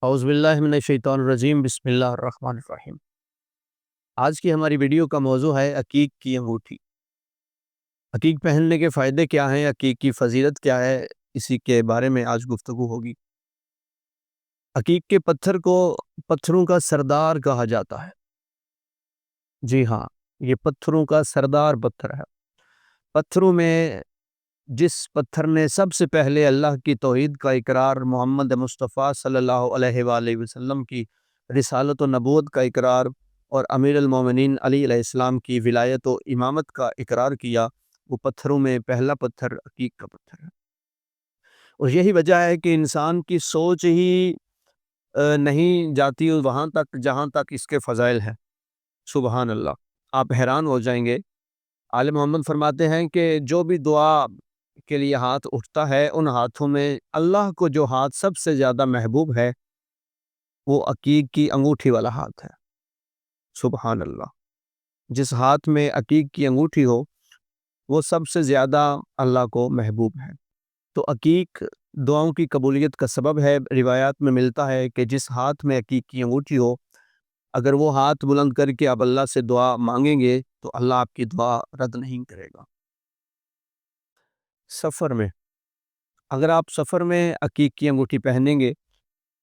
اعوذ باللہ من الشیطان الرجیم، بسم اللہ الرحمن الرحیم۔ آج کی ہماری ویڈیو کا موضوع ہے عقیق کی انگوٹھی۔ عقیق پہننے کے فائدے کیا ہیں، عقیق کی فضیلت کیا ہے، اسی کے بارے میں آج گفتگو ہوگی۔ عقیق کے پتھر کو پتھروں کا سردار کہا جاتا ہے۔ جی ہاں، یہ پتھروں کا سردار پتھر ہے۔ پتھروں میں جس پتھر نے سب سے پہلے اللہ کی توحید کا اقرار، محمد مصطفیٰ صلی اللہ علیہ وآلہ وسلم کی رسالت و نبوت کا اقرار اور امیر المومنین علی علیہ السلام کی ولایت و امامت کا اقرار کیا، وہ پتھروں میں پہلا پتھر عقیق کا پتھر ہے۔ اور یہی وجہ ہے کہ انسان کی سوچ ہی نہیں جاتی وہاں تک جہاں تک اس کے فضائل ہیں۔ سبحان اللہ، آپ حیران ہو جائیں گے۔ عالم محمد فرماتے ہیں کہ جو بھی دعا کے لیے ہاتھ اٹھتا ہے، ان ہاتھوں میں اللہ کو جو ہاتھ سب سے زیادہ محبوب ہے وہ عقیق کی انگوٹھی والا ہاتھ ہے۔ سبحان اللہ، جس ہاتھ میں عقیق کی انگوٹھی ہو وہ سب سے زیادہ اللہ کو محبوب ہے۔ تو عقیق دعاؤں کی قبولیت کا سبب ہے۔ روایات میں ملتا ہے کہ جس ہاتھ میں عقیق کی انگوٹھی ہو، اگر وہ ہاتھ بلند کر کے آپ اللہ سے دعا مانگیں گے تو اللہ آپ کی دعا رد نہیں کرے گا۔ سفر میں، اگر آپ سفر میں عقیق کی انگوٹھی پہنیں گے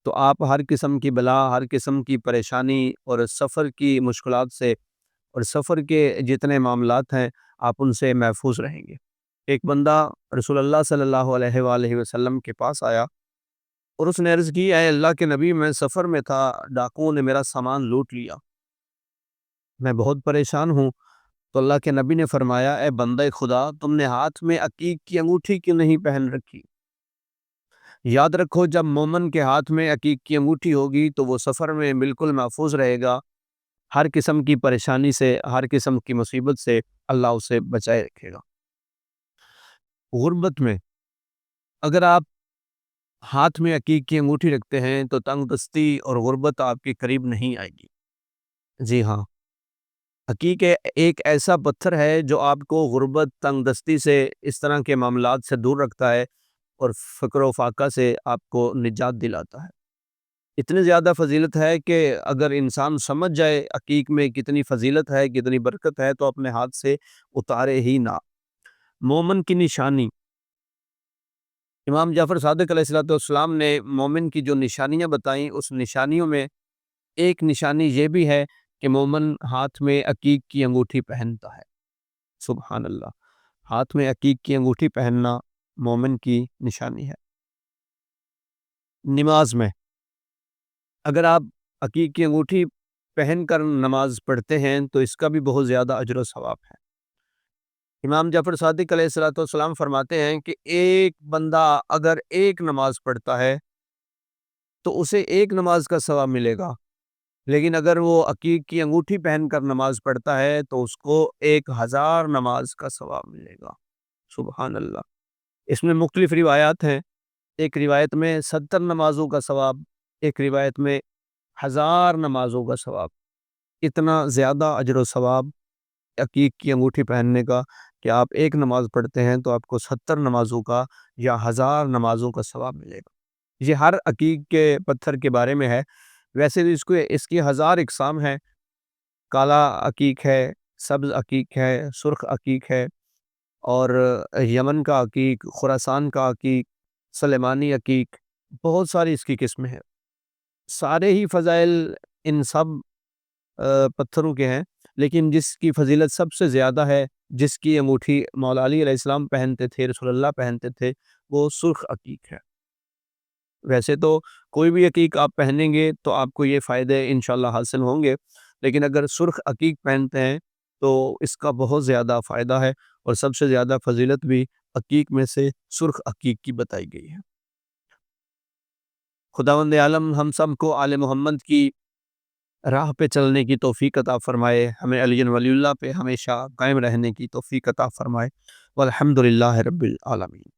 تو آپ ہر قسم کی بلا، ہر قسم کی پریشانی اور سفر کی مشکلات سے اور سفر کے جتنے معاملات ہیں آپ ان سے محفوظ رہیں گے۔ ایک بندہ رسول اللہ صلی اللہ علیہ وآلہ وسلم کے پاس آیا اور اس نے عرض کی، اے اللہ کے نبی، میں سفر میں تھا، ڈاکوؤں نے میرا سامان لوٹ لیا، میں بہت پریشان ہوں۔ تو اللہ کے نبی نے فرمایا، اے بندہ خدا، تم نے ہاتھ میں عقیق کی انگوٹھی کیوں نہیں پہن رکھی؟ یاد رکھو، جب مومن کے ہاتھ میں عقیق کی انگوٹھی ہوگی تو وہ سفر میں بالکل محفوظ رہے گا۔ ہر قسم کی پریشانی سے، ہر قسم کی مصیبت سے اللہ اسے بچائے رکھے گا۔ غربت میں اگر آپ ہاتھ میں عقیق کی انگوٹھی رکھتے ہیں تو تنگ دستی اور غربت آپ کے قریب نہیں آئے گی۔ جی ہاں، عقیق ایک ایسا پتھر ہے جو آپ کو غربت، تنگ دستی سے، اس طرح کے معاملات سے دور رکھتا ہے اور فقر و فاقہ سے آپ کو نجات دلاتا ہے۔ اتنی زیادہ فضیلت ہے کہ اگر انسان سمجھ جائے عقیق میں کتنی فضیلت ہے، کتنی برکت ہے، تو اپنے ہاتھ سے اتارے ہی نہ۔ مومن کی نشانی، امام جعفر صادق علیہ السلام نے مومن کی جو نشانیاں بتائیں، اس نشانیوں میں ایک نشانی یہ بھی ہے کہ مومن ہاتھ میں عقیق کی انگوٹھی پہنتا ہے۔ سبحان اللہ، ہاتھ میں عقیق کی انگوٹھی پہننا مومن کی نشانی ہے۔ نماز میں اگر آپ عقیق کی انگوٹھی پہن کر نماز پڑھتے ہیں تو اس کا بھی بہت زیادہ اجر و ثواب ہے۔ امام جعفر صادق علیہ السلام فرماتے ہیں کہ ایک بندہ اگر ایک نماز پڑھتا ہے تو اسے ایک نماز کا ثواب ملے گا، لیکن اگر وہ عقیق کی انگوٹھی پہن کر نماز پڑھتا ہے تو اس کو 1000 نماز کا ثواب ملے گا۔ سبحان اللہ، اس میں مختلف روایات ہیں۔ ایک روایت میں 70 نمازوں کا ثواب، ایک روایت میں 1000 نمازوں کا ثواب۔ اتنا زیادہ اجر و ثواب عقیق کی انگوٹھی پہننے کا کہ آپ ایک نماز پڑھتے ہیں تو آپ کو 70 نمازوں کا یا 1000 نمازوں کا ثواب ملے گا۔ یہ ہر عقیق کے پتھر کے بارے میں ہے۔ ویسے تو اس کی 1000 اقسام ہیں۔ کالا عقیق ہے، سبز عقیق ہے، سرخ عقیق ہے، اور یمن کا عقیق، خراسان کا عقیق، سلیمانی عقیق، بہت ساری اس کی قسمیں ہیں۔ سارے ہی فضائل ان سب پتھروں کے ہیں، لیکن جس کی فضیلت سب سے زیادہ ہے، جس کی انگوٹھی مولا علی علیہ السلام پہنتے تھے، رسول اللہ پہنتے تھے، وہ سرخ عقیق ہے۔ ویسے تو کوئی بھی عقیق آپ پہنیں گے تو آپ کو یہ فائدے انشاءاللہ حاصل ہوں گے، لیکن اگر سرخ عقیق پہنتے ہیں تو اس کا بہت زیادہ فائدہ ہے، اور سب سے زیادہ فضیلت بھی عقیق میں سے سرخ عقیق کی بتائی گئی ہے۔ خداوند عالم ہم سب کو آل محمد کی راہ پہ چلنے کی توفیق عطا فرمائے، ہمیں علی ولی اللہ پہ ہمیشہ قائم رہنے کی توفیق عطا فرمائے، والحمدللہ رب العالمین۔